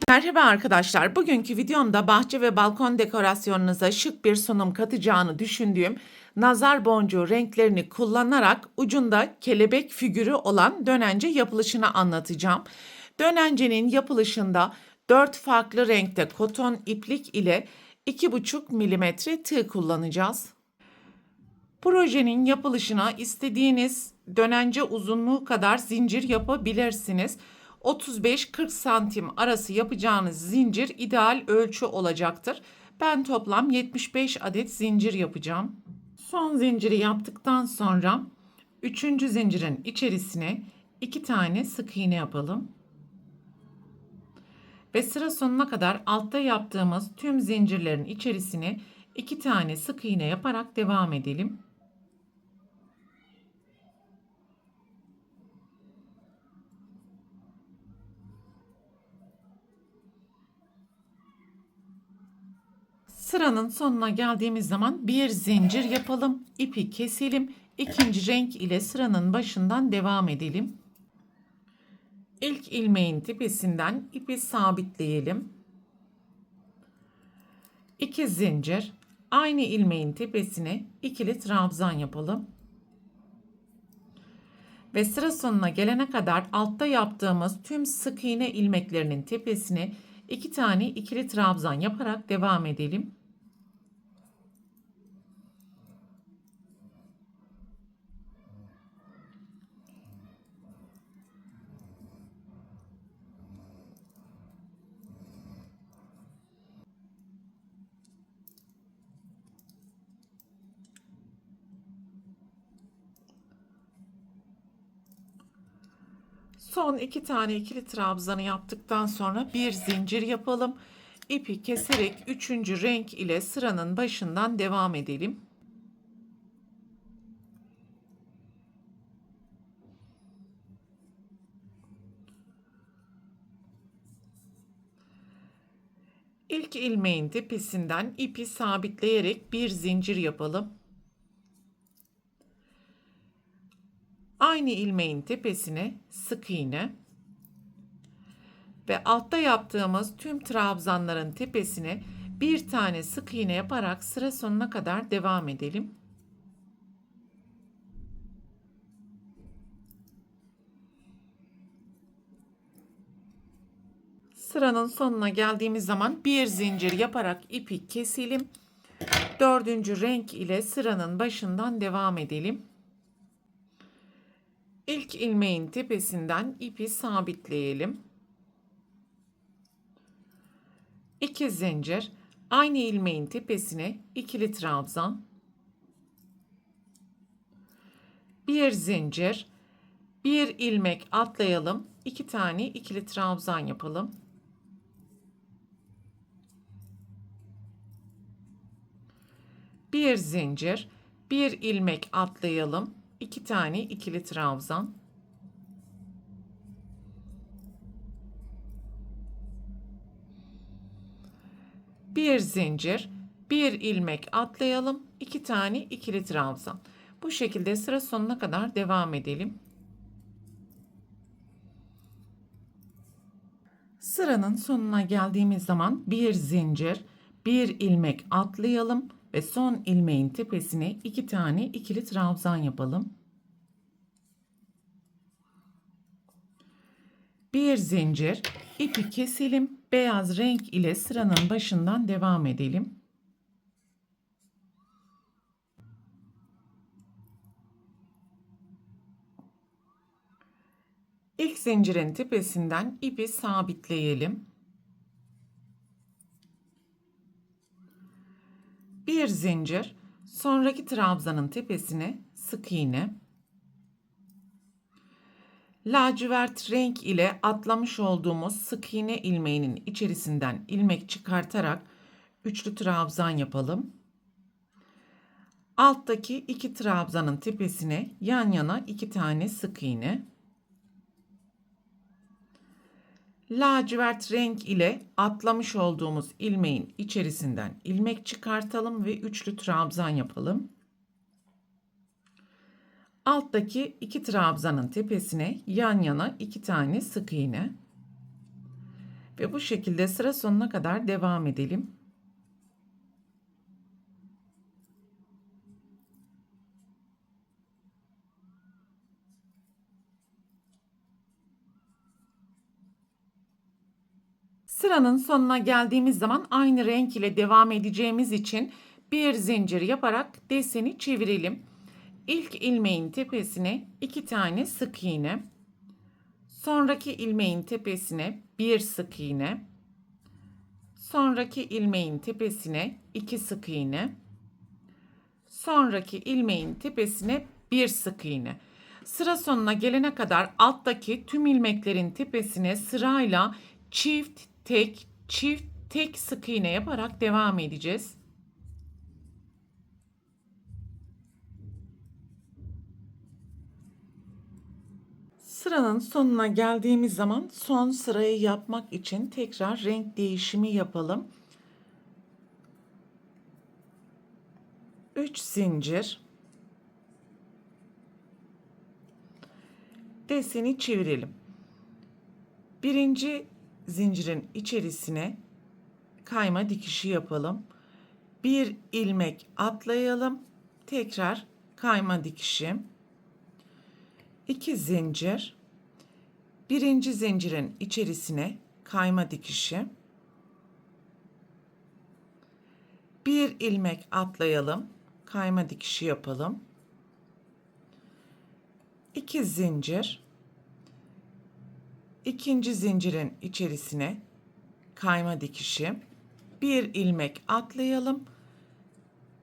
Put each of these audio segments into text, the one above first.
Merhaba arkadaşlar. Bugünkü videomda bahçe ve balkon dekorasyonunuza şık bir sunum katacağını düşündüğüm nazar boncuğu renklerini kullanarak ucunda kelebek figürü olan dönence yapılışını anlatacağım. Dönencenin yapılışında 4 farklı renkte koton iplik ile 2,5 milimetre tığ kullanacağız. Projenin yapılışına istediğiniz dönence uzunluğu kadar zincir yapabilirsiniz. 35-40 santim arası yapacağınız zincir ideal ölçü olacaktır. Ben toplam 75 adet zincir yapacağım. Son zinciri yaptıktan sonra 3. zincirin içerisine 2 tane sık iğne yapalım. Ve sıra sonuna kadar altta yaptığımız tüm zincirlerin içerisine 2 tane sık iğne yaparak devam edelim. Sıranın sonuna geldiğimiz zaman bir zincir yapalım, ipi keselim, ikinci renk ile sıranın başından devam edelim. İlk ilmeğin tepesinden ipi sabitleyelim. 2 zincir, aynı ilmeğin tepesine ikili trabzan yapalım. Ve sıra sonuna gelene kadar altta yaptığımız tüm sık iğne ilmeklerinin tepesine 2 tane ikili trabzan yaparak devam edelim. Son 2 tane ikili trabzanı yaptıktan sonra bir zincir yapalım. İpi keserek 3. renk ile sıranın başından devam edelim. İlk ilmeğin tepesinden ipi sabitleyerek bir zincir yapalım. Aynı ilmeğin tepesine sık iğne ve altta yaptığımız tüm trabzanların tepesine bir tane sık iğne yaparak sıra sonuna kadar devam edelim. Sıranın sonuna geldiğimiz zaman bir zincir yaparak ipi keselim. 4. renk ile sıranın başından devam edelim. İlk ilmeğin tepesinden ipi sabitleyelim. 2 zincir, aynı ilmeğin tepesine ikili trabzan. 1 zincir, bir ilmek atlayalım. 2 tane ikili trabzan yapalım. Bir zincir, bir ilmek atlayalım. 2 tane ikili trabzan. Bir zincir, bir ilmek atlayalım. 2 tane ikili trabzan. Bu şekilde sıra sonuna kadar devam edelim. Sıranın sonuna geldiğimiz zaman bir zincir, bir ilmek atlayalım ve son ilmeğin tepesine 2 tane ikili trabzan yapalım. Bir zincir, ipi keselim, beyaz renk ile sıranın başından devam edelim. İlk zincirin tepesinden ipi sabitleyelim. Bir zincir, sonraki trabzanın tepesine sık iğne. Lacivert renk ile atlamış olduğumuz sık iğne ilmeğinin içerisinden ilmek çıkartarak üçlü trabzan yapalım. Alttaki 2 trabzanın tepesine yan yana 2 tane sık iğne. Lacivert renk ile atlamış olduğumuz ilmeğin içerisinden ilmek çıkartalım ve üçlü trabzan yapalım. Alttaki 2 trabzanın tepesine yan yana 2 tane sık iğne. Ve bu şekilde sıra sonuna kadar devam edelim. Sıranın sonuna geldiğimiz zaman aynı renk ile devam edeceğimiz için bir zincir yaparak deseni çevirelim. İlk ilmeğin tepesine 2 tane sık iğne, sonraki ilmeğin tepesine bir sık iğne, sonraki ilmeğin tepesine 2 sık iğne, sonraki ilmeğin tepesine bir sık iğne. Sıra sonuna gelene kadar alttaki tüm ilmeklerin tepesine sırayla çift tek sık iğne yaparak devam edeceğiz. Sıranın sonuna geldiğimiz zaman son sırayı yapmak için tekrar renk değişimi yapalım. 3 zincir, deseni çevirelim. Birinci zincirin içerisine kayma dikişi yapalım. Bir ilmek atlayalım. Tekrar kayma dikişi. 2 zincir. Birinci zincirin içerisine kayma dikişi. Bir ilmek atlayalım. Kayma dikişi yapalım. 2 zincir. İkinci zincirin içerisine kayma dikişi. Bir ilmek atlayalım.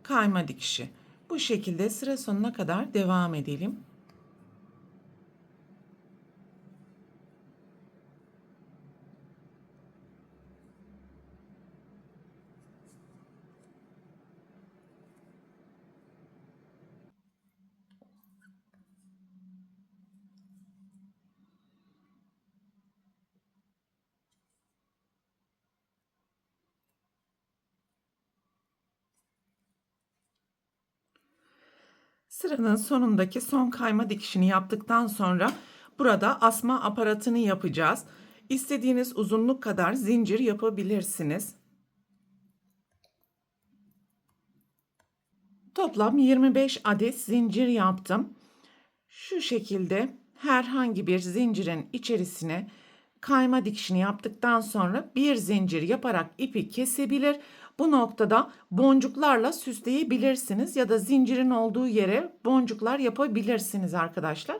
Kayma dikişi. Bu şekilde sıra sonuna kadar devam edelim. Sıranın sonundaki son kayma dikişini yaptıktan sonra burada asma aparatını yapacağız. İstediğiniz uzunluk kadar zincir yapabilirsiniz. Toplam 25 adet zincir yaptım. Şu şekilde herhangi bir zincirin içerisine kayma dikişini yaptıktan sonra bir zincir yaparak ipi kesebilir. Bu noktada boncuklarla süsleyebilirsiniz ya da zincirin olduğu yere boncuklar yapabilirsiniz arkadaşlar.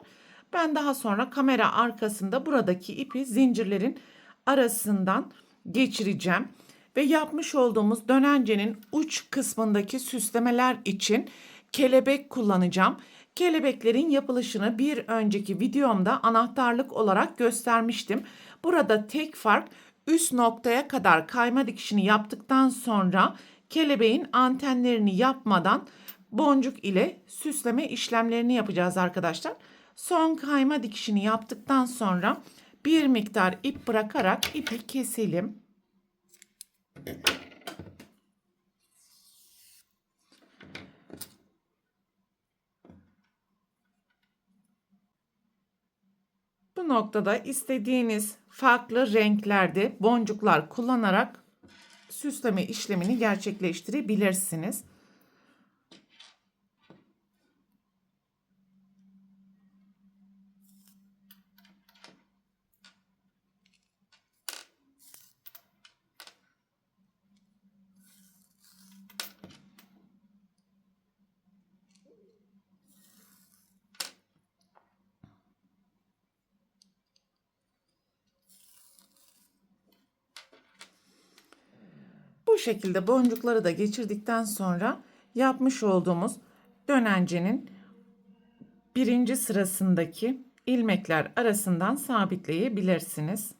Ben daha sonra kamera arkasında buradaki ipi zincirlerin arasından geçireceğim ve yapmış olduğumuz dönencenin uç kısmındaki süslemeler için kelebek kullanacağım. Kelebeklerin yapılışını bir önceki videomda anahtarlık olarak göstermiştim. Burada tek fark üst noktaya kadar kayma dikişini yaptıktan sonra kelebeğin antenlerini yapmadan boncuk ile süsleme işlemlerini yapacağız arkadaşlar. Son kayma dikişini yaptıktan sonra bir miktar ip bırakarak ipi keselim. Bu noktada istediğiniz farklı renklerde boncuklar kullanarak süsleme işlemini gerçekleştirebilirsiniz. Bu şekilde boncukları da geçirdikten sonra yapmış olduğumuz dönencenin birinci sırasındaki ilmekler arasından sabitleyebilirsiniz.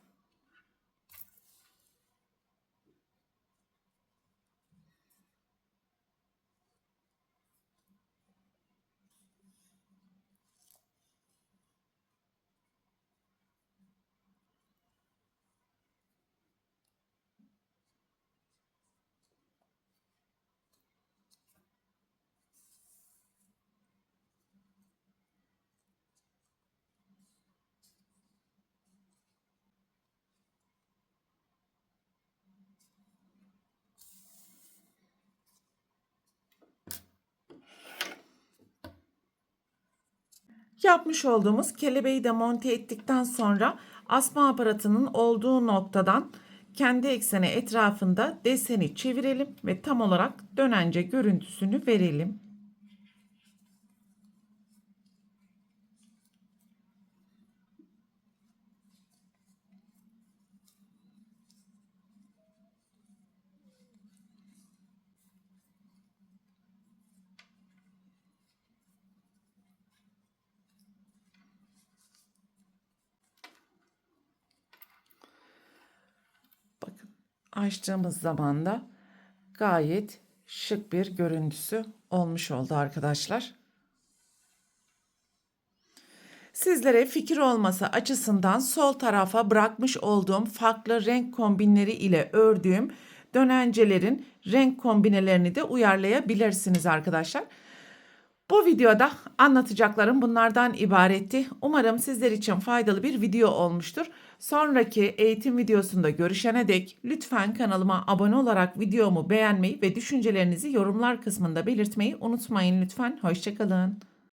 Yapmış olduğumuz kelebeği de monte ettikten sonra asma aparatının olduğu noktadan kendi ekseni etrafında deseni çevirelim ve tam olarak dönence görüntüsünü verelim. Bakın, açtığımız zaman da gayet şık bir görüntüsü olmuş oldu arkadaşlar. Sizlere fikir olması açısından sol tarafa bırakmış olduğum farklı renk kombinleri ile ördüğüm dönencelerin renk kombinelerini de uyarlayabilirsiniz arkadaşlar. Bu videoda anlatacaklarım bunlardan ibaretti. Umarım sizler için faydalı bir video olmuştur. Sonraki eğitim videosunda görüşene dek lütfen kanalıma abone olarak videomu beğenmeyi ve düşüncelerinizi yorumlar kısmında belirtmeyi unutmayın lütfen. Hoşça kalın.